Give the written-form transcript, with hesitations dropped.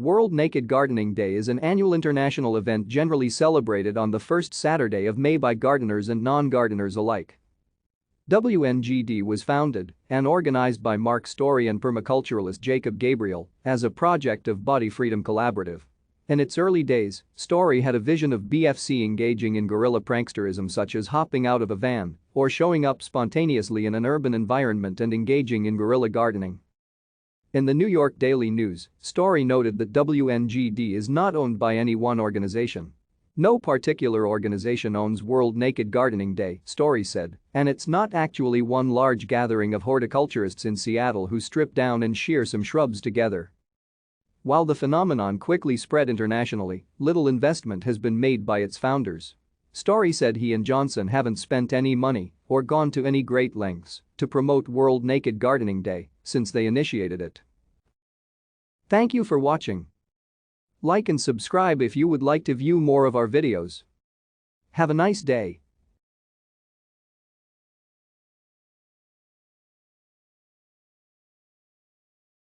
World Naked Gardening Day is an annual international event generally celebrated on the first Saturday of May by gardeners and non-gardeners alike. WNGD was founded and organized by Mark Story and permaculturalist Jacob Gabriel as a project of Body Freedom Collaborative. In its early days, Story had a vision of BFC engaging in guerrilla pranksterism such as hopping out of a van or showing up spontaneously in an urban environment and engaging in guerrilla gardening. In the New York Daily News, Story noted that WNGD is not owned by any one organization. No particular organization owns World Naked Gardening Day, Story said, and it's not actually one large gathering of horticulturists in Seattle who strip down and shear some shrubs together. While the phenomenon quickly spread internationally, little investment has been made by its founders. Story said he and Johnson haven't spent any money or gone to any great lengths to promote World Naked Gardening Day since they initiated it. Thank you for watching. Like and subscribe if you would like to view more of our videos. Have a nice day.